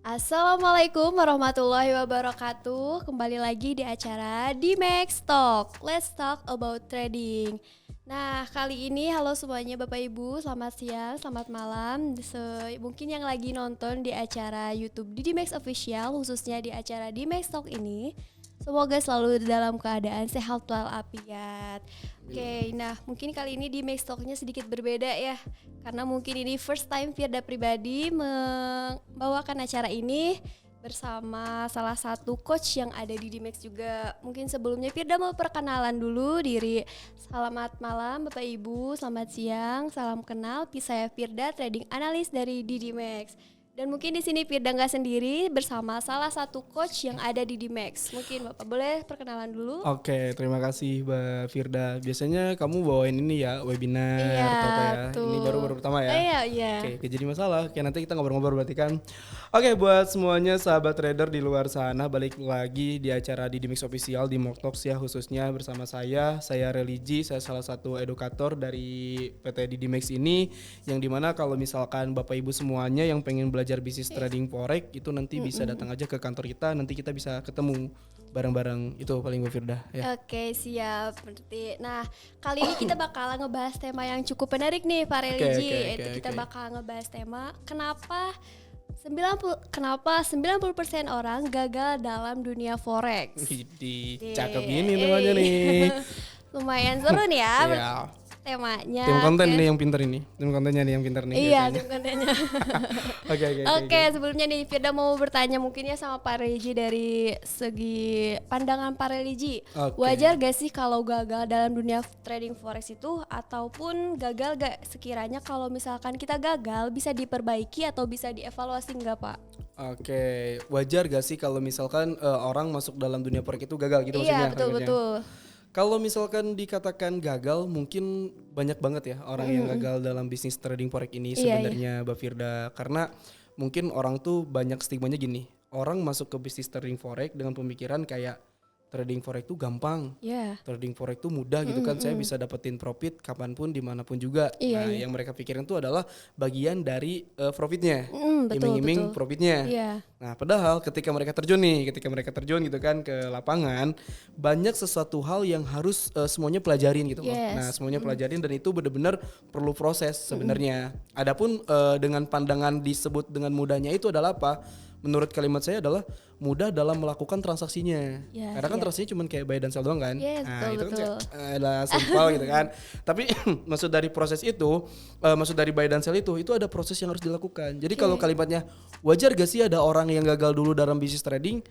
Assalamualaikum warahmatullahi wabarakatuh. Kembali lagi di acara Dimex Talk. Let's talk about trading. Nah, kali ini halo semuanya Bapak Ibu, selamat siang, selamat malam. Mungkin yang lagi nonton di acara YouTube Dimex Official, khususnya di acara Dimex Talk ini, semoga selalu dalam keadaan sehat walafiat. Oke, nah mungkin kali ini Dimex Talk-nya sedikit berbeda ya. Karena mungkin ini first time Firda pribadi membawakan acara ini bersama salah satu coach yang ada di Dimex juga. Mungkin sebelumnya Firda mau perkenalan dulu diri. Selamat malam Bapak Ibu, selamat siang, salam kenal. Saya Firda, trading analis dari Dimex. Dan mungkin di sini Firda nggak sendiri, bersama salah satu coach yang ada di Dimex. Mungkin Bapak boleh perkenalan dulu? Oke, terima kasih Mbak Firda. Biasanya kamu bawain ini ya, webinar atau apa ya? Tuh. Ini baru pertama ya? Iya. Oke, gak jadi masalah. Oke, nanti kita ngobrol-ngobrol berarti kan. Oke, buat semuanya sahabat trader di luar sana, balik lagi di acara Dimex Official di Mock Talks ya, khususnya bersama saya Religi, saya salah satu edukator dari PT Dimex ini, yang dimana kalau misalkan Bapak Ibu semuanya yang pengen belajar bisnis trading forex itu nanti bisa datang aja ke kantor kita, nanti kita bisa ketemu bareng-bareng, itu paling Mbak Firda ya. Oke, siap. Berarti nah, kali ini kita bakal ngebahas tema yang cukup menarik nih Pak Religi. Kita bakal ngebahas tema kenapa 90% orang gagal dalam dunia forex. Cakep gini namanya nih. Lumayan seru nih ya. Iya. Temanya. Tim konten nih yang pinter ini. Tim kontennya nih yang pinter nih. Iya, tim kontennya. Oke. Sebelumnya nih Firda mau bertanya mungkin ya sama Pak Religi dari segi pandangan Pak Religi. Wajar gak sih kalau gagal dalam dunia trading forex itu, ataupun gagal gak sekiranya kalau misalkan kita gagal bisa diperbaiki atau bisa dievaluasi nggak Pak? Oke, wajar gak sih kalau misalkan orang masuk dalam dunia forex itu gagal gitu maksudnya? Iya, betul. Kalau misalkan dikatakan gagal, mungkin banyak banget ya orang yang gagal dalam bisnis trading forex ini sebenarnya, Mbak Firda. Karena mungkin orang tuh banyak stigmanya gini, orang masuk ke bisnis trading forex dengan pemikiran kayak trading forex itu gampang, trading forex itu mudah gitu kan, saya bisa dapetin profit kapanpun, dimanapun juga. Yang mereka pikirin itu adalah bagian dari profitnya, iming-iming profitnya. Nah, padahal ketika mereka terjun gitu kan ke lapangan, banyak sesuatu hal yang harus semuanya pelajarin gitu loh. Nah, semuanya pelajarin dan itu benar-benar perlu proses sebenarnya. Adapun dengan pandangan disebut dengan mudahnya itu adalah apa? Menurut kalimat saya adalah mudah dalam melakukan transaksinya. Karena kan transaksinya cuma kayak buy dan sell doang kan. Nah, itu kan adalah simpel gitu kan. Tapi maksud dari proses itu, maksud dari buy dan sell itu ada proses yang harus dilakukan. Jadi kalau kalimatnya wajar gak sih ada orang yang gagal dulu dalam bisnis trading?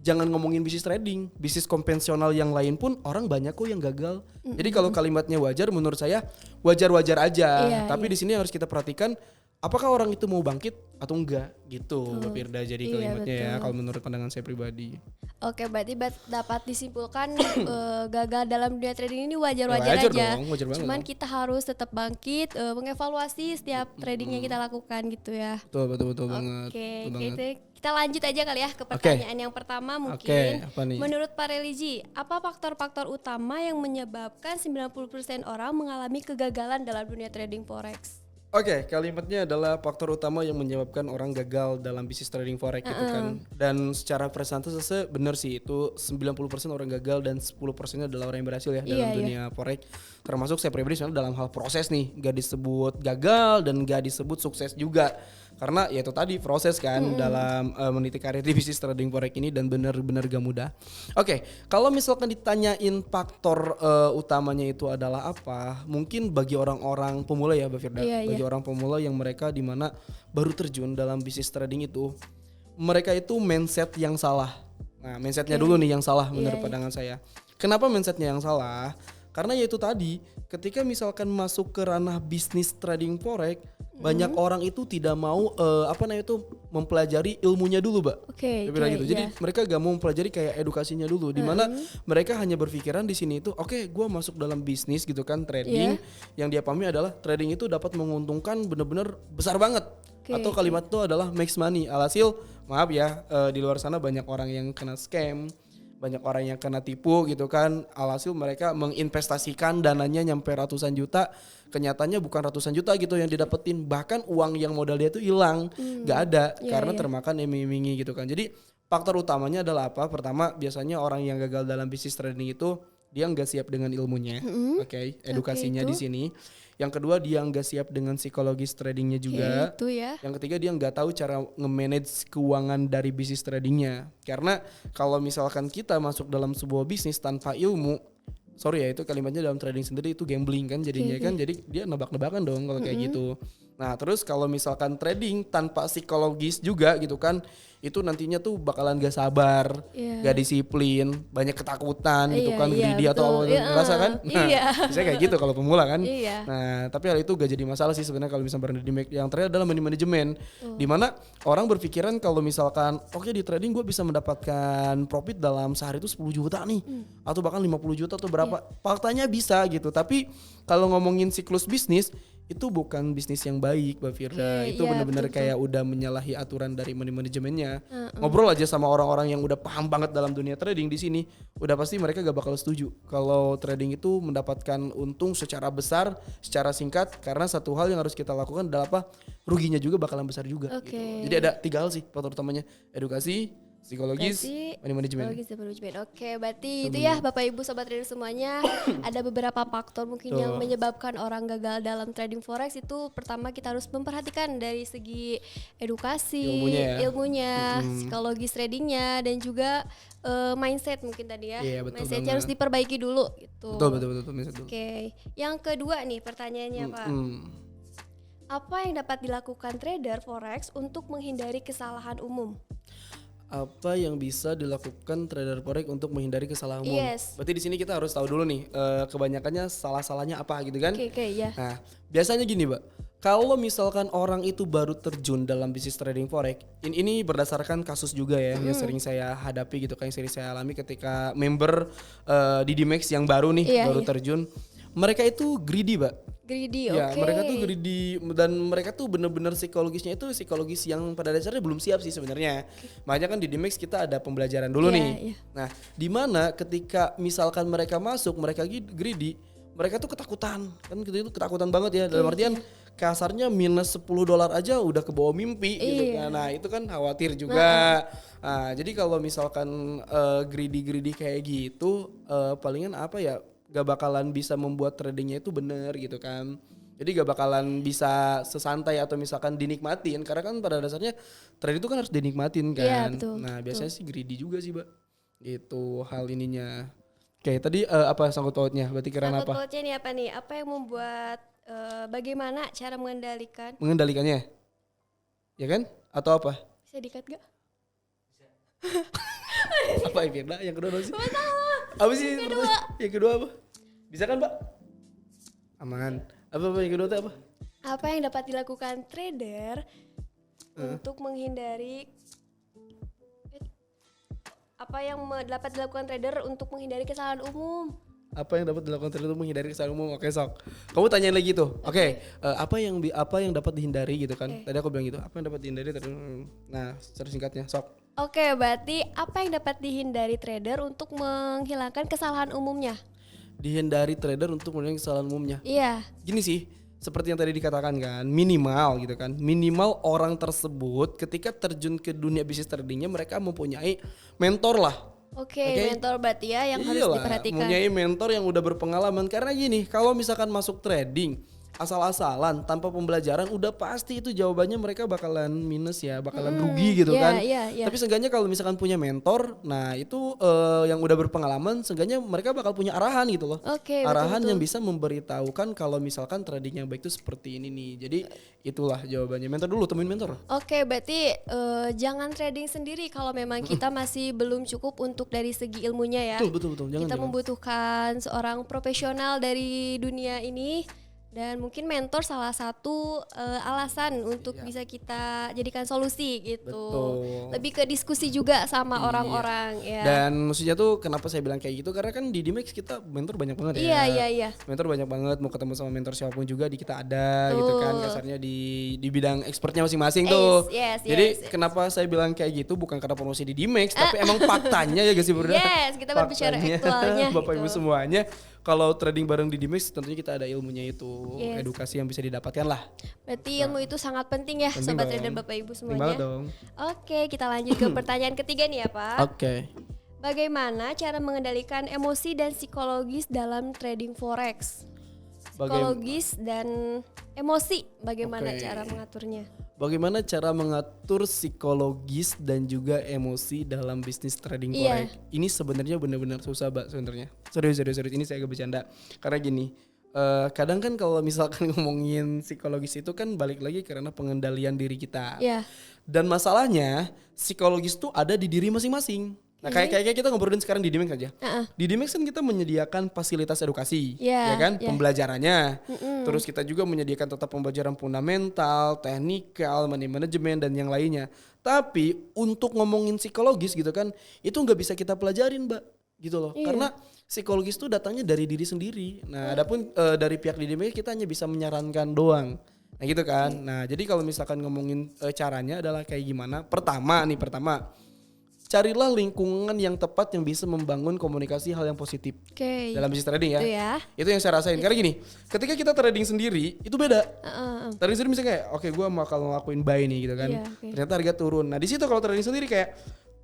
Jangan ngomongin bisnis trading, bisnis konvensional yang lain pun orang banyak kok yang gagal. Jadi kalau kalimatnya wajar, menurut saya wajar-wajar aja. Tapi di sini harus kita perhatikan, apakah orang itu mau bangkit atau enggak gitu, Mbak Firda. Jadi kalimatnya ya kalau menurut pandangan saya pribadi. Oke, berarti dapat disimpulkan gagal dalam dunia trading ini wajar-wajar aja. Wajar Cuman kita harus tetap bangkit, mengevaluasi setiap trading yang kita lakukan gitu ya. Betul banget. Oke, kita lanjut aja kali ya ke pertanyaan yang pertama mungkin. Menurut Pak Religi, apa faktor-faktor utama yang menyebabkan 90% orang mengalami kegagalan dalam dunia trading forex? Oke, kalimatnya adalah faktor utama yang menyebabkan orang gagal dalam bisnis trading forex gitu kan. Dan secara persentase benar sih, itu 90% orang gagal dan 10% adalah orang yang berhasil ya dalam dunia forex. Termasuk saya pribadi sebenarnya dalam hal proses nih, gak disebut gagal dan gak disebut sukses juga. Karena ya itu tadi proses kan dalam meniti karir di bisnis trading forex ini, dan benar-benar gak mudah. Oke, kalau misalkan ditanyain faktor utamanya itu adalah apa? Mungkin bagi orang-orang pemula ya, Mbak Firda. Bagi orang pemula yang mereka dimana baru terjun dalam bisnis trading itu, mereka itu mindset yang salah. Nah, mindsetnya dulu nih yang salah menurut pandangan saya. Kenapa mindsetnya yang salah? Karena ya itu tadi, ketika misalkan masuk ke ranah bisnis trading forex, banyak orang itu tidak mau mempelajari ilmunya dulu, Mbak. Gitu. Jadi mereka gak mau mempelajari kayak edukasinya dulu, di mana mereka hanya berpikiran di sini itu, gue masuk dalam bisnis gitu kan, trading. Yang dia pahami adalah trading itu dapat menguntungkan benar-benar besar banget. Atau kalimat itu adalah makes money. Alhasil, maaf ya, di luar sana banyak orang yang kena scam, banyak orang yang kena tipu gitu kan. Alhasil mereka menginvestasikan dananya nyampe ratusan juta, kenyataannya bukan ratusan juta gitu yang didapetin, bahkan uang yang modal dia tuh hilang, nggak ada karena termakan iming-imingi gitu kan. Jadi faktor utamanya adalah apa? Pertama, biasanya orang yang gagal dalam bisnis trading itu dia nggak siap dengan ilmunya, edukasinya di sini. Yang kedua, dia nggak siap dengan psikologis tradingnya juga. Itu ya. Yang ketiga, dia nggak tahu cara nge-manage keuangan dari bisnis tradingnya. Karena kalau misalkan kita masuk dalam sebuah bisnis tanpa ilmu, sorry ya itu kalimatnya dalam trading sendiri itu gambling kan jadinya kan, jadi dia nebak-nebakan dong kalau kayak gitu. Nah terus kalau misalkan trading tanpa psikologis juga gitu kan, itu nantinya tuh bakalan gak sabar, gak disiplin, banyak ketakutan gitu kan, greedy atau ngerasa kan. Nah biasanya kayak gitu kalau pemula kan. Nah tapi hal itu gak jadi masalah sih sebenarnya kalau misalnya berani di make. Yang terakhir adalah money manajemen, dimana orang berpikiran kalau misalkan oke, di trading gue bisa mendapatkan profit dalam sehari itu 10 juta nih, atau bahkan 50 juta atau berapa. Faktanya bisa gitu, tapi kalau ngomongin siklus bisnis itu bukan bisnis yang baik, Mbak Firda. Itu benar-benar kayak udah menyalahi aturan dari money manajemennya. Ngobrol aja sama orang-orang yang udah paham banget dalam dunia trading di sini, udah pasti mereka gak bakal setuju kalau trading itu mendapatkan untung secara besar, secara singkat. Karena satu hal yang harus kita lakukan adalah apa? Ruginya juga bakalan besar juga. Gitu. Jadi ada 3 hal sih faktor utamanya: edukasi, psikologis, money management. Oke, berarti itu ya Bapak Ibu Sobat Trader semuanya. Ada beberapa faktor mungkin yang menyebabkan orang gagal dalam trading forex. Itu pertama kita harus memperhatikan dari segi edukasi, ilmunya, psikologis tradingnya, dan juga mindset mungkin tadi ya. Mindsetnya harus diperbaiki dulu gitu. Betul mindset dulu. Oke. Yang kedua nih pertanyaannya Pak. Apa yang dapat dilakukan trader forex untuk menghindari kesalahan umum? Apa yang bisa dilakukan trader forex untuk menghindari kesalahan umum? Berarti di sini kita harus tahu dulu nih kebanyakannya salah-salahnya apa gitu kan? Nah, biasanya gini, Mbak. Kalau misalkan orang itu baru terjun dalam bisnis trading forex, ini berdasarkan kasus juga ya yang sering saya hadapi gitu kan, yang sering saya alami ketika member di Dimex yang baru nih baru terjun. Mereka itu greedy, Mbak. Mereka tuh greedy dan mereka tuh bener-bener psikologisnya itu psikologis yang pada dasarnya belum siap sih sebenarnya. Makanya kan di Dimex kita ada pembelajaran dulu nih. Nah, di mana ketika misalkan mereka masuk, mereka greedy, mereka tuh ketakutan. Kan itu ketakutan banget ya. Dalam artian kasarnya minus $10 aja udah kebawa mimpi gitu kan. Nah, itu kan khawatir juga. Nah, jadi kalau misalkan greedy kayak gitu, palingan apa ya? Gak bakalan bisa membuat tradingnya itu bener gitu kan. Jadi gak bakalan bisa sesantai atau misalkan dinikmatin. Karena kan pada dasarnya trading itu kan harus dinikmatin kan. Nah biasanya sih greedy juga sih, Mbak. Gitu hal ininya. Oke, tadi apa sangkut pautnya? Berarti kira apa? Sangkut pautnya nih apa nih? Apa yang membuat bagaimana cara mengendalikannya? Ya kan? Atau apa? Bisa dikat gak? Apa ya Firda? Yang kedua sih? Apa sih? Yang kedua apa? Bisa kan, Pak? Aman. Apa yang kedua itu apa? Apa yang dapat dilakukan trader untuk menghindari kesalahan umum? Apa yang dapat dilakukan trader untuk menghindari kesalahan umum? Oke, sok. Kamu tanyain lagi tuh. Oke. Apa yang dapat dihindari gitu kan? Tadi aku bilang gitu. Apa yang dapat dihindari? Nah, secara singkatnya, sok. Oke, berarti apa yang dapat dihindari trader untuk menghilangkan kesalahan umumnya? Dihindari trader untuk menghilangkan kesalahan umumnya. Iya. Gini sih, seperti yang tadi dikatakan kan, minimal gitu kan. Minimal orang tersebut ketika terjun ke dunia bisnis tradingnya mereka mempunyai mentor lah. Oke, mentor berarti ya yang harus diperhatikan. Mempunyai mentor yang udah berpengalaman. Karena gini, kalau misalkan masuk trading asal-asalan tanpa pembelajaran, udah pasti itu jawabannya mereka bakalan minus ya, bakalan rugi gitu kan. Tapi seenggaknya kalau misalkan punya mentor, nah itu yang udah berpengalaman, seenggaknya mereka bakal punya arahan gitu loh. Arahan yang bisa memberitahukan kalau misalkan trading yang baik itu seperti ini nih. Jadi itulah jawabannya. Mentor dulu, temuin mentor. Oke, berarti jangan trading sendiri kalau memang kita masih belum cukup untuk dari segi ilmunya ya. Betul. Kita membutuhkan seorang profesional dari dunia ini Dan mungkin mentor salah satu alasan untuk bisa kita jadikan solusi gitu. Betul. Lebih ke diskusi juga sama orang-orang ya. Dan maksudnya tuh kenapa saya bilang kayak gitu karena kan di Dimex kita mentor banyak banget ya. Iya. Mentor banyak banget, mau ketemu sama mentor siapapun juga di kita ada gitu kan, kasarnya di bidang expertnya masing-masing tuh. Jadi kenapa saya bilang kayak gitu bukan karena promosi di Dimex tapi emang faktanya ya guys bro. Yes, kita berbicara aktualnya. Bapak Ibu semuanya, kalau trading bareng di Dimex tentunya kita ada ilmunya itu, edukasi yang bisa didapatkan lah. Berarti ilmu itu sangat penting ya, penting sobat dong. trader Bapak Ibu Penting semuanya. banget dong. Oke, kita lanjut ke pertanyaan ketiga nih ya Pak. Oke. Bagaimana cara mengendalikan emosi dan psikologis dalam trading forex? Psikologis dan emosi, bagaimana cara mengaturnya? Bagaimana cara mengatur psikologis dan juga emosi dalam bisnis trading forex? Ini sebenarnya benar-benar susah, Mbak, sebenarnya. Serius. Ini saya gak bercanda. Karena gini, kadang kan kalau misalkan ngomongin psikologis itu kan balik lagi karena pengendalian diri kita. Dan masalahnya psikologis tuh ada di diri masing-masing. Nah kayak kita ngobrolin sekarang di Dimex aja. Di Dimex kan kita menyediakan fasilitas edukasi, ya kan, pembelajarannya. Terus kita juga menyediakan tetap pembelajaran fundamental, teknikal, money management dan yang lainnya. Tapi untuk ngomongin psikologis gitu kan, itu nggak bisa kita pelajarin, Mbak, gitu loh. Karena psikologis itu datangnya dari diri sendiri. Nah, adapun dari pihak di Dimex kita hanya bisa menyarankan doang. Nah gitu kan. Nah jadi kalau misalkan ngomongin caranya adalah kayak gimana? Pertama, carilah lingkungan yang tepat yang bisa membangun komunikasi hal yang positif dalam bisnis trading ya. Itu yang saya rasain. Karena gini, ketika kita trading sendiri itu beda. Trading sendiri misalnya kayak, oke, gue bakal ngelakuin buy nih gitu kan. Ternyata harga turun. Nah di situ kalau trading sendiri kayak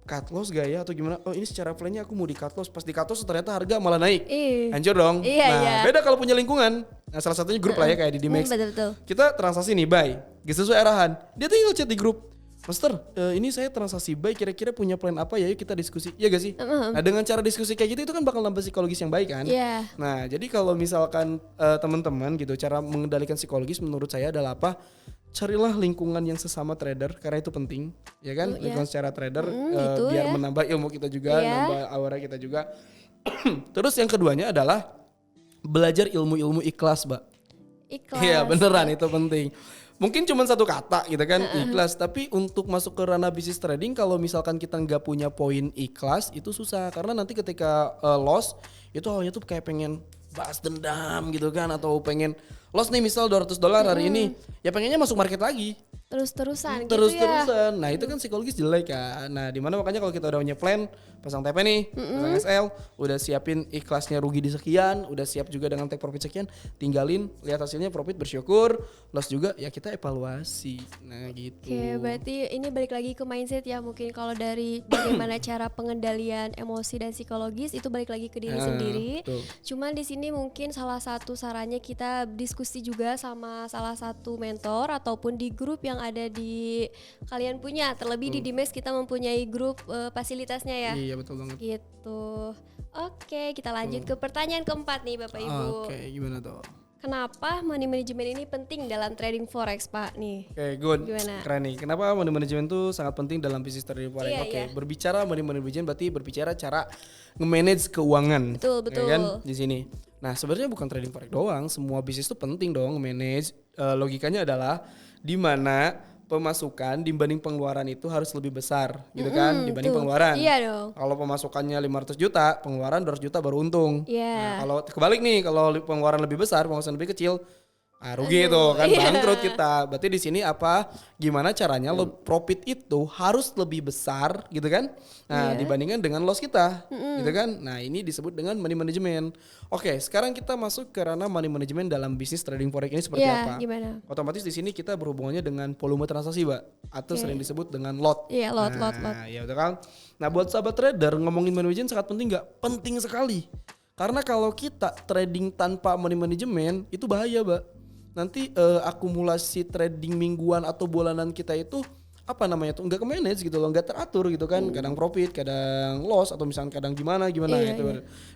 cut loss gak ya atau gimana? Oh ini secara plan-nya aku mau di cut loss. Pas di cut loss ternyata harga malah naik. Hancur dong. Beda kalau punya lingkungan. Nah salah satunya grup lah ya kayak di Dimex. Betul. Kita transaksi nih buy, gak sesuai arahan. Dia tinggal chat di grup. Master, ini saya transaksi buy, kira-kira punya plan apa ya? Yuk kita diskusi, iya gak sih? Nah dengan cara diskusi kayak gitu itu kan bakal nambah psikologis yang baik kan? Nah jadi kalau misalkan teman-teman gitu, cara mengendalikan psikologis menurut saya adalah apa? Carilah lingkungan yang sesama trader karena itu penting, ya kan? Lingkungan secara trader biar menambah ilmu kita juga, nambah aura kita juga. Terus yang keduanya adalah belajar ilmu-ilmu ikhlas, Mbak. Iya beneran itu penting. Mungkin cuma satu kata gitu kan, ikhlas. Tapi untuk masuk ke ranah bisnis trading, kalau misalkan kita nggak punya poin ikhlas, itu susah. Karena nanti ketika loss, itu awalnya tuh kayak pengen balas dendam gitu kan. Atau pengen loss nih misal $200 hari ini, ya pengennya masuk market lagi. Terus-terusan Nah itu kan psikologis jelek kan. Nah dimana makanya kalau kita udah punya plan, pasang TP nih, pasang SL, udah siapin ikhlasnya rugi di sekian, udah siap juga dengan take profit sekian, tinggalin, lihat hasilnya profit bersyukur, loss juga ya kita evaluasi. Nah gitu. Oke, berarti ini balik lagi ke mindset ya, mungkin kalau dari bagaimana cara pengendalian emosi dan psikologis itu balik lagi ke diri sendiri. Betul. Cuman di sini mungkin salah satu sarannya kita diskusi juga sama salah satu mentor ataupun di grup yang ada di kalian punya. Terlebih di Dimex kita mempunyai grup fasilitasnya ya. Iya betul banget. Gitu. Oke, kita lanjut ke pertanyaan keempat nih Bapak Ibu. Oke, gimana tuh? Kenapa money management ini penting dalam trading forex Pak nih? Oke, good. Gimana? Keren nih. Kenapa money management itu sangat penting dalam bisnis trading forex? Berbicara money management berarti berbicara cara nge-manage keuangan. Betul. Ya kan? Di sini. Nah, sebenarnya bukan trading forex doang, semua bisnis itu penting dong nge-manage. Logikanya adalah di mana pemasukan dibanding pengeluaran itu harus lebih besar gitu kan dibanding pengeluaran. Iya dong. Kalau pemasukannya 500 juta, pengeluaran 200 juta baru untung. Iya. Nah, kalau kebalik nih, kalau pengeluaran lebih besar, pemasukan lebih kecil, rugi itu kan, bangkrut kita. Berarti di sini apa? Gimana caranya lo profit itu harus lebih besar gitu kan? Nah, dibandingkan dengan loss kita, gitu kan? Nah, ini disebut dengan money management. Oke, sekarang kita masuk ke ranah money management dalam bisnis trading forex ini seperti apa? Gimana? Otomatis di sini kita berhubungannya dengan volume transaksi, Mbak, atau sering disebut dengan lot. Iya, lot. Ya betul kan? Nah, buat sahabat trader ngomongin money management sangat penting nggak? Penting sekali. Karena kalau kita trading tanpa money management itu bahaya, Mbak. Nanti akumulasi trading mingguan atau bulanan kita itu apa namanya tuh nggak ke-manage gitu loh, nggak teratur gitu kan, kadang profit, kadang loss atau misalkan kadang gimana gitu.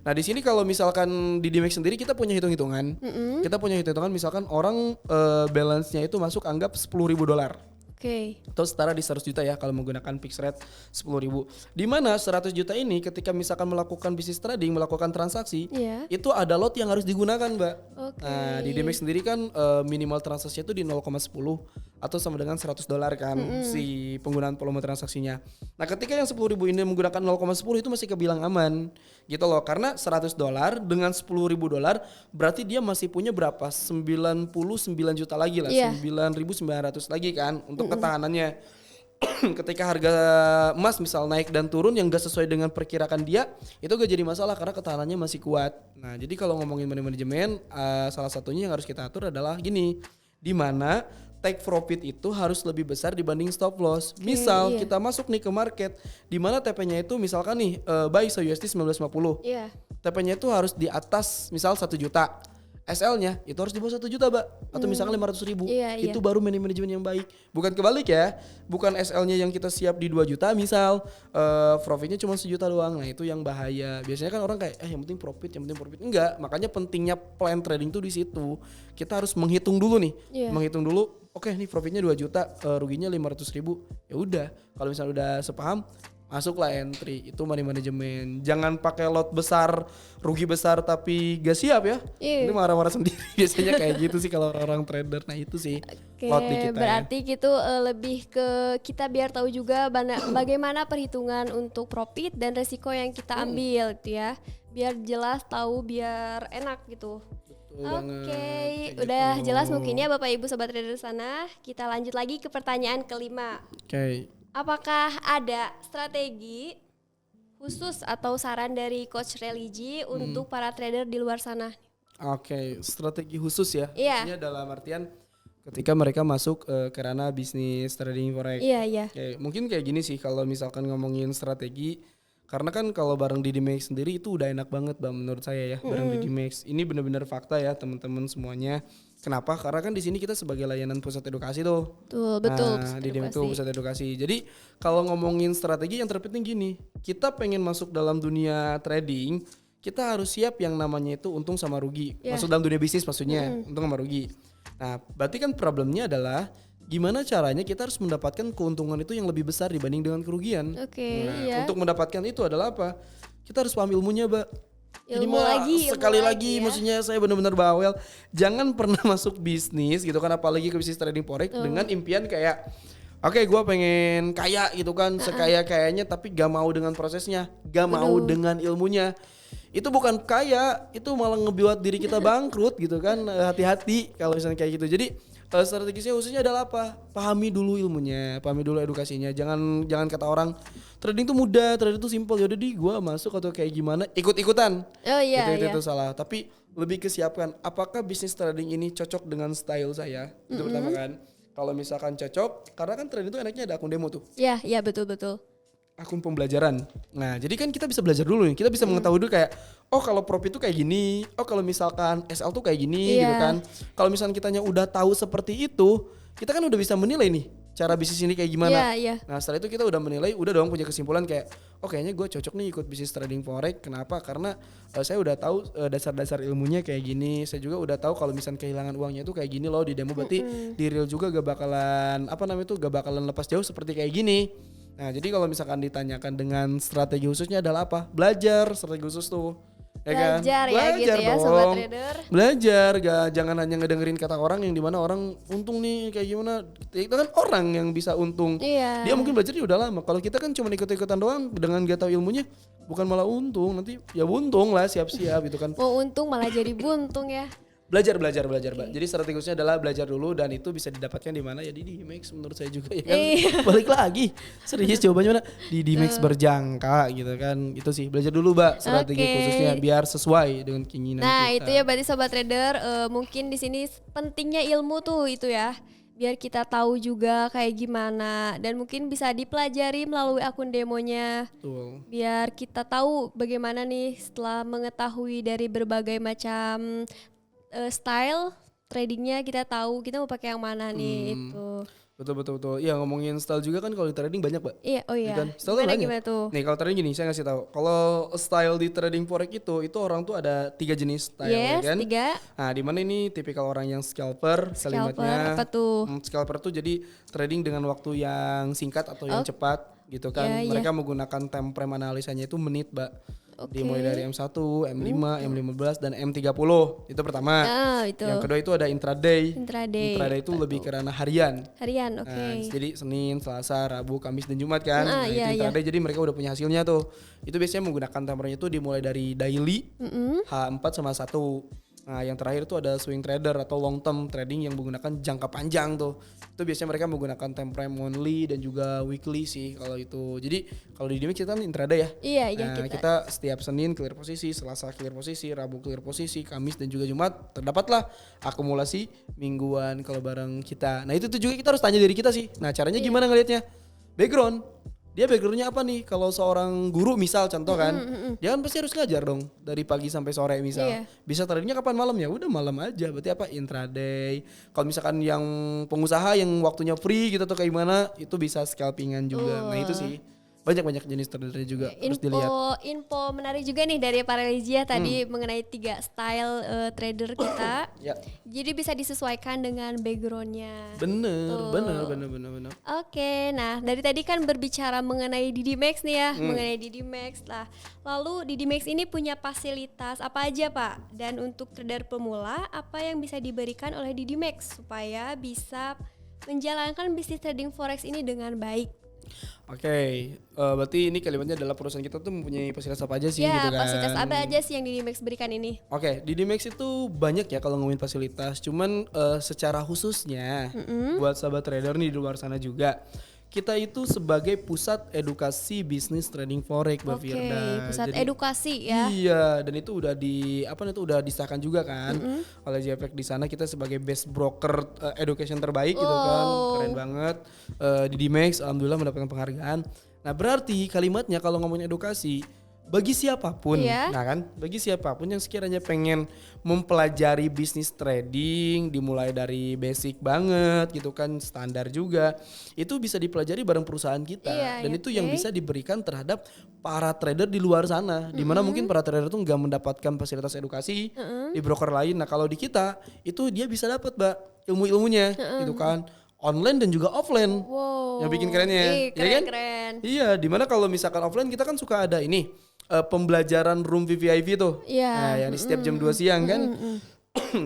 Nah di sini kalau misalkan di Dimex sendiri kita punya hitung-hitungan, misalkan orang balance-nya itu masuk anggap $10.000. Oke. Atau setara di 100 juta ya kalau menggunakan fixed rate 10.000. Di mana 100 juta ini ketika misalkan melakukan bisnis trading, melakukan transaksi, Iya. itu ada lot yang harus digunakan, Mbak. Oke. Nah, di DMX sendiri kan minimal transaksinya itu di 0,10 atau sama dengan $100 kan si penggunaan volume transaksinya. Nah, ketika yang 10.000 ini menggunakan 0,10 itu masih kebilang aman gitu loh. Karena $100 dengan $10.000 berarti dia masih punya berapa? 99 juta lagi lah, Iya. 9.900 lagi kan untuk ketahanannya. Ketika harga emas misal naik dan turun yang gak sesuai dengan perkirakan dia, itu gak jadi masalah karena ketahanannya masih kuat. Nah, jadi kalau ngomongin money management, salah satunya yang harus kita atur adalah gini, di mana take profit itu harus lebih besar dibanding stop loss. Misal iya. kita masuk nih ke market, di mana TP-nya itu misalkan nih buy USD 1950, Iya. TP-nya itu harus di atas misal 1 juta. SL-nya itu harus di bawah 1 juta, Mbak. Atau misalkan 500.000. Iya, iya. Itu baru manajemen yang baik. Bukan kebalik ya. Bukan SL-nya yang kita siap di 2 juta misal profitnya cuma 1 juta doang. Nah, itu yang bahaya. Biasanya kan orang kayak yang penting profit, yang penting profit. Enggak, makanya pentingnya plan trading tuh di situ. Kita harus menghitung dulu nih. Iya. Menghitung dulu, oke nih profitnya 2 juta, ruginya 500.000. Ya udah, kalau misalnya udah sepaham, masuklah entry. Itu money management. Jangan pakai lot besar, rugi besar tapi gak siap ya. Iya. Ini marah-marah sendiri. Biasanya kayak gitu sih kalau orang trader. Nah, itu sih Oke, lot di kita ya. berarti gitu lebih ke kita biar tahu juga bagaimana perhitungan untuk profit dan resiko yang kita ambil gitu ya. Biar jelas tahu, biar enak gitu. Betul banget. Oke, Kayak udah gitu. jelas mungkin ya Bapak Ibu Sobat Trader sana. Kita lanjut lagi ke pertanyaan kelima. Oke. Apakah ada strategi khusus atau saran dari Coach Religi untuk para trader di luar sana? Oke, strategi khusus ya. Iya. Maksudnya dalam artian ketika mereka masuk ke ranah bisnis trading forex. Iya, iya. Oke, mungkin kayak gini sih kalau misalkan ngomongin strategi, karena kan kalau bareng di DMAX sendiri itu udah enak banget Bang menurut saya ya, bareng di DMAX. Ini benar-benar fakta ya teman-teman semuanya. Kenapa? Karena kan di sini kita sebagai layanan pusat edukasi tuh. Betul. Nah, di DMAX itu pusat edukasi. Jadi kalau ngomongin strategi yang terpenting gini, kita pengen masuk dalam dunia trading, kita harus siap yang namanya itu untung sama rugi. Yeah. Masuk dalam dunia bisnis maksudnya, untung sama rugi. Nah, berarti kan problemnya adalah gimana caranya kita harus mendapatkan keuntungan itu yang lebih besar dibanding dengan kerugian. Oke, Nah, iya. untuk mendapatkan itu adalah apa? Kita harus paham ilmunya, Mbak. Jadi Ilmu lagi, sekali ilmu lagi, lagi ya. maksudnya saya benar-benar bawel. Jangan pernah masuk bisnis gitu kan, apalagi ke bisnis trading forex dengan impian kayak oke, gue pengen kaya gitu kan, sekaya-kayanya tapi gak mau dengan prosesnya, gak mau dengan ilmunya. Itu bukan kaya, itu malah ngebuat diri kita bangkrut gitu kan. Hati-hati kalau misalnya kayak gitu. Jadi strategisnya khususnya adalah apa? Pahami dulu ilmunya, pahami dulu edukasinya. Jangan kata orang trading tuh mudah, trading tuh simple. Yaudah di gua masuk atau kayak gimana, ikut-ikutan. Oh iya, Itu salah. Tapi lebih kesiapkan apakah bisnis trading ini cocok dengan style saya? Itu pertama kan. Kalau misalkan cocok, karena kan trading tuh enaknya ada akun demo tuh. Iya, iya betul. Akun pembelajaran. Nah, jadi kan kita bisa belajar dulu nih. Kita bisa mengetahui dulu kayak, oh kalau profit tuh kayak gini, oh kalau misalkan SL tuh kayak gini Iya. gitu kan. Kalau misalkan kitanya udah tahu seperti itu, kita kan udah bisa menilai nih cara bisnis ini kayak gimana. Iya. Nah, setelah itu kita udah menilai, udah dong punya kesimpulan kayak, oh kayaknya gue cocok nih ikut bisnis trading forex. Kenapa? Karena saya udah tahu dasar-dasar ilmunya kayak gini. Saya juga udah tahu kalau misalkan kehilangan uangnya itu kayak gini loh di demo. Berarti di real juga gak bakalan gak bakalan lepas jauh seperti kayak gini. Nah, jadi kalau misalkan ditanyakan dengan strategi khususnya adalah apa? Belajar strategi khusus tuh. Belajar kan? ya gitu ya dong. Sobat Trader. Belajar, jangan hanya ngedengerin kata orang yang dimana orang untung nih kayak gimana. Itu kan orang yang bisa untung. Iya. Dia mungkin belajarnya udah lama. Kalau kita kan cuma ikut-ikutan doang dengan gak tahu ilmunya, bukan malah untung. Nanti ya buntung lah, siap-siap gitu kan. Mau untung malah jadi buntung ya. Belajar Mbak. Jadi strategisnya adalah belajar dulu dan itu bisa didapatkan di mana ya di DMAX menurut saya juga ya kan. Balik lagi. Serius jawabannya mana? Di DMAX berjangka gitu kan. Itu sih belajar dulu Mbak strategi Oke. khususnya biar sesuai dengan keinginan Nah, kita. itu ya berarti Sobat Trader mungkin di sini pentingnya ilmu tuh itu ya. Biar kita tahu juga kayak gimana dan mungkin bisa dipelajari melalui akun demonya. Betul. Biar kita tahu bagaimana nih setelah mengetahui dari berbagai macam style tradingnya, kita tahu kita mau pakai yang mana nih itu. Betul betul betul. Iya ngomongin style juga kan kalau di trading banyak, Mbak. Iya, oh Iya iya. kan? Style tuh banyak. Gimana tuh? Nih kalau trading gini, saya ngasih tahu. Kalau style di trading forex itu orang tuh ada 3 jenis style ya Yes, kan. 3. Nah, di mana ini tipikal orang yang scalper, Scalper, kalimatnya. apa tuh? Scalper tuh jadi trading dengan waktu yang singkat atau yang cepat gitu kan. Iya, iya. Mereka menggunakan time frame analisanya itu menit, Mbak. Oke. Dimulai dari M1, M5, M15 dan M30. Itu pertama. Ah, itu. Yang kedua itu ada intraday. Intraday. Intraday itu lebih karena harian. Harian, oke. Nah, jadi Senin, Selasa, Rabu, Kamis dan Jumat kan. Nah, itu iya, intraday jadi mereka udah punya hasilnya tuh. Itu biasanya menggunakan timernya itu dimulai dari daily, H4 sama 1. Nah, yang terakhir itu ada swing trader atau long term trading yang menggunakan jangka panjang tuh. Itu biasanya mereka menggunakan time frame monthly dan juga weekly sih kalau itu. Jadi kalau di Dimex kita kan intraday ya. Iya, Nah, kita setiap Senin clear posisi, Selasa clear posisi, Rabu clear posisi, Kamis dan juga Jumat terdapatlah akumulasi mingguan kalau bareng kita. Nah, itu tuh juga kita harus tanya diri kita sih. Nah, caranya gimana ngelihatnya? Background. Dia backgroundnya apa nih? Kalau seorang guru misal contoh kan, dia kan pasti harus ngajar dong dari pagi sampai sore misal. Iya. Bisa tradingnya kapan malam ya? Udah malam aja. Berarti apa? Intraday. Kalau misalkan yang pengusaha yang waktunya free gitu atau kayak gimana, itu bisa scalpingan juga. Nah itu sih banyak jenis tradernya juga harus dilihat. Info menarik juga nih dari Paralegia tadi mengenai 3 style trader kita. Ya. Jadi bisa disesuaikan dengan backgroundnya. Bener. Oke, nah dari tadi kan berbicara mengenai Didimax nih ya, mengenai Didimax lah. Lalu Didimax ini punya fasilitas apa aja Pak? Dan untuk trader pemula, apa yang bisa diberikan oleh Didimax supaya bisa menjalankan bisnis trading forex ini dengan baik? Oke, berarti ini kalimatnya adalah perusahaan kita tuh mempunyai fasilitas apa aja sih Ya, gitu kan. fasilitas apa aja sih yang Didimax berikan ini? Oke, di Dimex itu banyak ya kalau ngomongin fasilitas. Cuman secara khususnya buat sahabat trader nih di luar sana juga, kita itu sebagai pusat edukasi bisnis trading forex, Mbak Oke, Firda. pusat Jadi, edukasi ya. iya, dan itu udah udah disahkan juga kan oleh JFX di sana kita sebagai best broker education terbaik gitu kan. Keren banget. Di Dimex alhamdulillah mendapatkan penghargaan. Nah, berarti kalimatnya kalau ngomongin edukasi bagi siapapun, Iya. nah kan, bagi siapapun yang sekiranya pengen mempelajari bisnis trading, dimulai dari basic banget gitu kan, standar juga, itu bisa dipelajari bareng perusahaan kita, Iya, dan iya, itu yang bisa diberikan terhadap para trader di luar sana, dimana mungkin para trader tuh nggak mendapatkan fasilitas edukasi di broker lain. Nah kalau di kita itu dia bisa dapat, Mbak, ilmu-ilmunya, gitu kan. Online dan juga offline. Wow. Yang bikin kerennya, Ih, ya kan? keren. Iya, dimana kalau misalkan offline kita kan suka ada ini pembelajaran room VVIP tuh. Iya. Nah, yang di setiap jam 2 siang kan.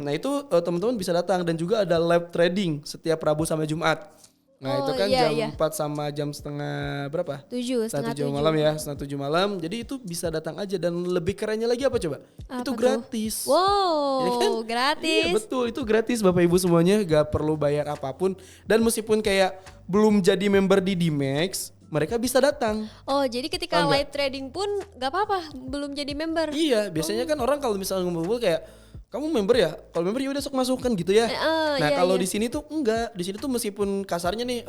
Nah, itu teman-teman bisa datang dan juga ada live trading setiap Rabu sampai Jumat. Nah, itu kan iya, jam iya. 4 sama jam setengah berapa? 7, setengah 7 malam ya, setengah 7 malam. Jadi itu bisa datang aja dan lebih kerennya lagi apa coba? Itu tuh? gratis. Wow, Ya kan? gratis. Iya betul, itu gratis Bapak Ibu semuanya, gak perlu bayar apapun. Dan meskipun kayak belum jadi member di Dimex, mereka bisa datang. Oh, jadi ketika Paham nggak? live trading pun gak apa-apa, belum jadi member. Iya, biasanya kan orang kalau misalnya ngumpul kayak kamu member ya? Kalau member ya udah sok masuk kan gitu ya. Nah, iya, kalau iya. di sini tuh enggak. Di sini tuh meskipun kasarnya nih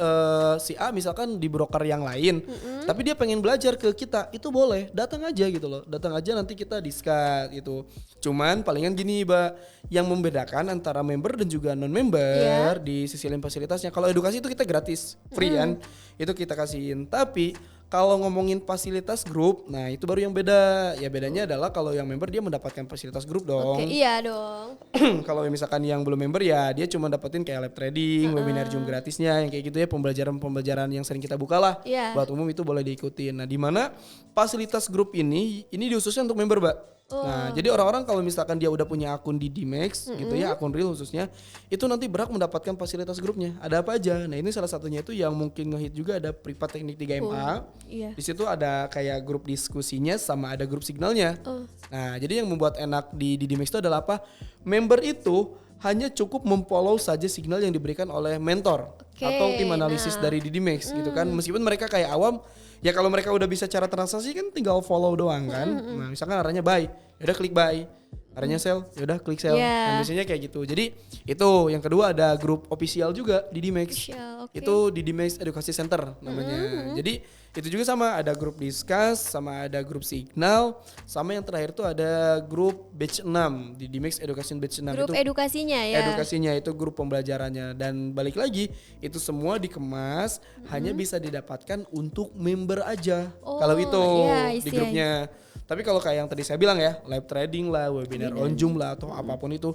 si A misalkan di broker yang lain, tapi dia pengen belajar ke kita, itu boleh. Datang aja gitu loh. Datang aja nanti kita discuss gitu. Cuman palingan gini, Mbak, yang membedakan antara member dan juga non-member di sisi lain fasilitasnya. Kalau edukasi itu kita gratis, free kan. Itu kita kasihin. Tapi kalau ngomongin fasilitas grup, nah itu baru yang beda. Ya bedanya adalah kalau yang member dia mendapatkan fasilitas grup dong. Oke, iya dong. Kalau misalkan yang belum member ya dia cuma dapetin kayak live trading, webinar Zoom gratisnya yang kayak gitu ya, pembelajaran yang sering kita buka lah. Iya. Buat umum itu boleh diikutin. Nah, di mana fasilitas grup ini dihususnya untuk member, Mbak. Nah, jadi orang-orang kalau misalkan dia udah punya akun di Dimex gitu ya, akun real khususnya, itu nanti berhak mendapatkan fasilitas grupnya. Ada apa aja? Nah, ini salah satunya itu yang mungkin ngehit juga ada Privat Teknik 3MA. Iya. Di situ ada kayak grup diskusinya sama ada grup signalnya. Nah, jadi yang membuat enak di Dimex itu adalah apa? Member itu hanya cukup memfollow saja signal yang diberikan oleh mentor atau tim analisis dari Didimex gitu kan. Meskipun mereka kayak awam, ya kalau mereka udah bisa cara transaksi kan tinggal follow doang kan. Nah, misalkan arahnya buy, ya udah klik buy. Areanya sell, yaudah klik sell. Yeah. Dan biasanya kayak gitu. Jadi itu yang kedua ada grup official juga di Dimex. Okay. Itu di Dimex Education Center namanya. Jadi itu juga sama, ada grup discuss, sama ada grup signal, sama yang terakhir tuh ada grup batch 6 di Dimex Education batch 6. Grup itu edukasinya ya. Edukasinya itu grup pembelajarannya, dan balik lagi itu semua dikemas hanya bisa didapatkan untuk member aja. Kalau itu di grupnya. Tapi kalau kayak yang tadi saya bilang ya, live trading lah, webinar on Zoom lah atau apapun itu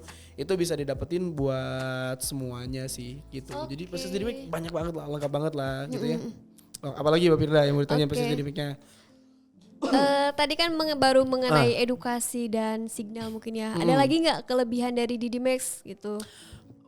bisa didapetin buat semuanya sih gitu. Jadi proses Dimex banyak banget lah, lengkap banget lah gitu ya. Oh, apalagi Mbak Firda yang mau ditanya proses Dimexnya? Tadi kan baru mengenai edukasi dan signal mungkin ya. Ada lagi nggak kelebihan dari Dimex gitu?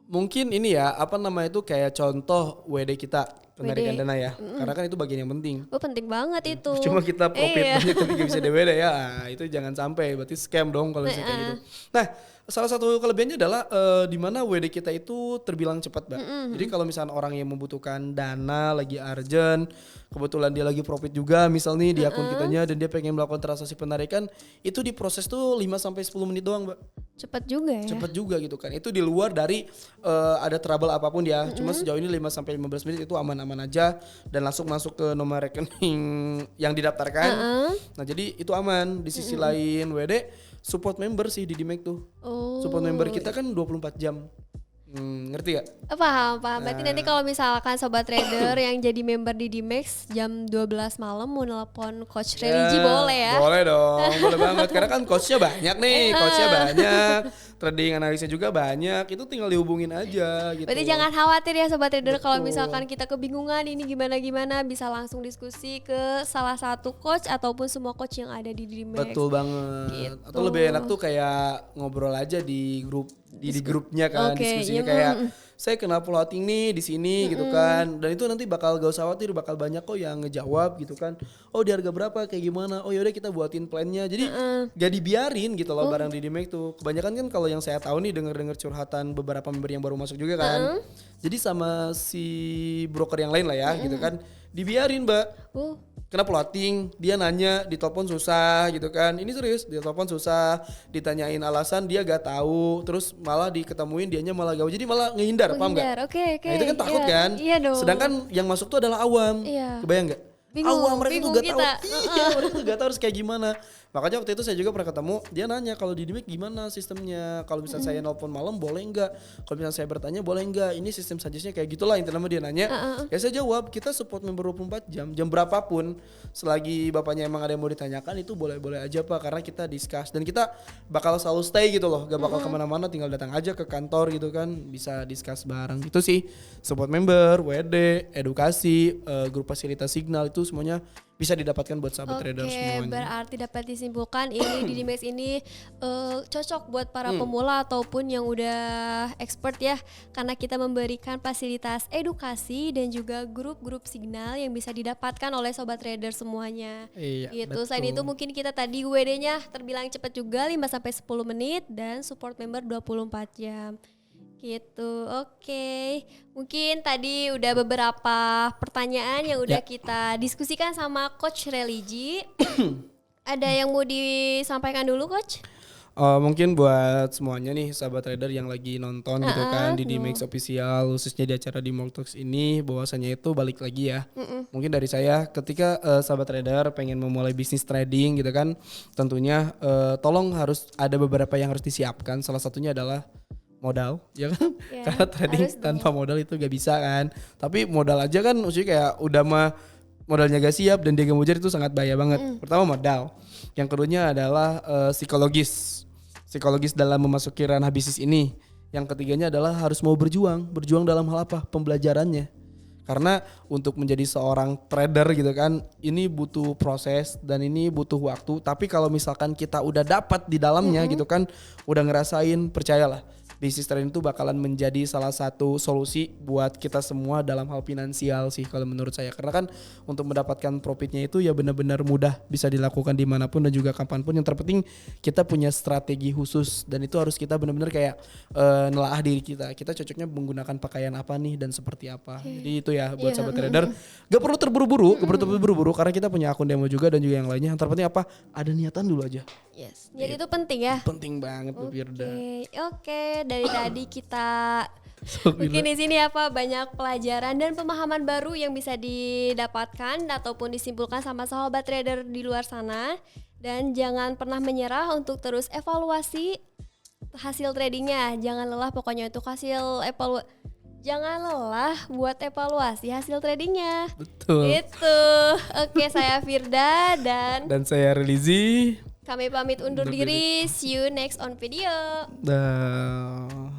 Mungkin ini ya, apa namanya itu kayak contoh WD kita, penarikan dana ya. Karena kan itu bagian yang penting. Oh penting banget itu. Cuma kita profit banyak tapi gak bisa DWD ya. Itu jangan sampai, berarti scam dong kalau misalnya kayak gitu. Nah, salah satu kelebihannya adalah di mana WD kita itu terbilang cepat, Mbak. Jadi kalau misalnya orang yang membutuhkan dana lagi urgent, kebetulan dia lagi profit juga misal nih di akun kitanya dan dia pengen melakukan transaksi penarikan, itu diproses tuh 5 sampai 10 menit doang, Mbak. Cepat juga ya. Cepat juga gitu kan. Itu di luar dari ada trouble apapun ya. Cuma sejauh ini 5 sampai 15 menit itu aman-aman aja dan langsung masuk ke nomor rekening yang didaftarkan. Nah, jadi itu aman. Di sisi lain WD support member sih di Dimex tuh. Support member kita kan 24 jam. Ngerti gak? Paham. Berarti nanti kalau misalkan sobat trader yang jadi member di Dimex jam 12 malam mau nelpon Coach Religi boleh ya? Boleh dong, boleh banget. Karena kan coachnya banyak nih, trading analisnya juga banyak. Itu tinggal dihubungin aja gitu. Berarti jangan khawatir ya sobat trader kalau misalkan kita kebingungan ini gimana bisa langsung diskusi ke salah satu coach ataupun semua coach yang ada di Dimex. Betul banget. Gitu. Atau lebih enak tuh kayak ngobrol aja di grup di grupnya kan, diskusinya kayak saya kenal plotting nih di sini gitu kan, dan itu nanti bakal gak usah khawatir, bakal banyak kok yang ngejawab gitu kan. Oh di harga berapa kayak gimana, oh yaudah kita buatin plannya. Jadi gak dibiarin gitu loh barang di Dimex tuh. Kebanyakan kan kalau yang saya tahu nih denger curhatan beberapa member yang baru masuk juga kan, jadi sama si broker yang lain lah ya gitu kan, dibiarin Mbak. Kena plotting, dia nanya, ditelepon susah gitu kan. Ini serius, ditelepon susah, ditanyain alasan dia gak tahu, terus malah diketemuin dianya malah gak, jadi malah ngehindar, paham gak? Okay. Nah, itu kan takut kan? Iya dong. Sedangkan yang masuk tuh adalah awam. Kebayang gak? Awam, mereka tuh gak tahu. Iya, mereka tuh gak tahu harus kayak gimana. Makanya waktu itu saya juga pernah ketemu, dia nanya kalau di Dimex gimana sistemnya, kalau misalnya saya nelpon malam boleh nggak, kalau misalnya saya bertanya boleh nggak, ini sistem suggestnya kayak gitulah intinya. Dia nanya, ya saya jawab kita support member 24 jam berapapun, selagi bapaknya emang ada yang mau ditanyakan itu boleh-boleh aja Pak, karena kita discuss dan kita bakal selalu stay gitu loh, gak bakal kemana-mana, tinggal datang aja ke kantor gitu kan, bisa discuss bareng. Itu sih support member, WD, edukasi, grup fasilitas signal, itu semuanya bisa didapatkan buat sahabat trader semuanya. Berarti dapat disimpulkan ini di Dimex ini cocok buat para pemula ataupun yang udah expert ya, karena kita memberikan fasilitas edukasi dan juga grup-grup signal yang bisa didapatkan oleh sobat trader semuanya. Iya, gitu. betul. Selain itu mungkin kita tadi WD-nya terbilang cepat juga 5 sampai 10 menit dan support member 24 jam. Gitu, oke. Mungkin tadi udah beberapa pertanyaan yang udah kita diskusikan sama Coach Religi. Ada yang mau disampaikan dulu, Coach? Mungkin buat semuanya nih sahabat trader yang lagi nonton gitu kan di Dimex Official, khususnya di acara di Talks ini, bahwasanya itu balik lagi ya. Mungkin dari saya ketika sahabat trader pengen memulai bisnis trading gitu kan, tentunya tolong harus ada beberapa yang harus disiapkan. Salah satunya adalah modal, ya kan? Karena trading tanpa modal itu gak bisa kan. Tapi modal aja kan maksudnya kayak udah mah modalnya gak siap dan dia gak mujar, itu sangat bahaya banget. Pertama modal. Yang keduanya adalah psikologis dalam memasuki ranah bisnis ini. Yang ketiganya adalah harus mau berjuang dalam hal apa? Pembelajarannya. Karena untuk menjadi seorang trader gitu kan, ini butuh proses dan ini butuh waktu. Tapi kalau misalkan kita udah dapat di dalamnya gitu kan, udah ngerasain, percayalah bisnis trading itu bakalan menjadi salah satu solusi buat kita semua dalam hal finansial sih kalau menurut saya. Karena kan untuk mendapatkan profitnya itu ya benar-benar mudah, bisa dilakukan dimanapun dan juga kapanpun. Yang terpenting kita punya strategi khusus dan itu harus kita benar-benar kayak nelaah diri kita. Kita cocoknya menggunakan pakaian apa nih dan seperti apa. Jadi itu ya buat sahabat trader. Gak perlu terburu-buru, karena kita punya akun demo juga dan juga yang lainnya. Yang terpenting apa? Ada niatan dulu aja. Yes. Jadi itu penting ya. Penting banget Bu Firda. Oke. Dari tadi kita mungkin di sini apa banyak pelajaran dan pemahaman baru yang bisa didapatkan ataupun disimpulkan sama sahabat trader di luar sana. Dan jangan pernah menyerah untuk terus evaluasi hasil tradingnya. Jangan lelah pokoknya untuk jangan lelah buat evaluasi hasil tradingnya. Betul. Itu. Oke, saya Firda dan saya Relizi. kami pamit undur diri. See you next on video. Dah.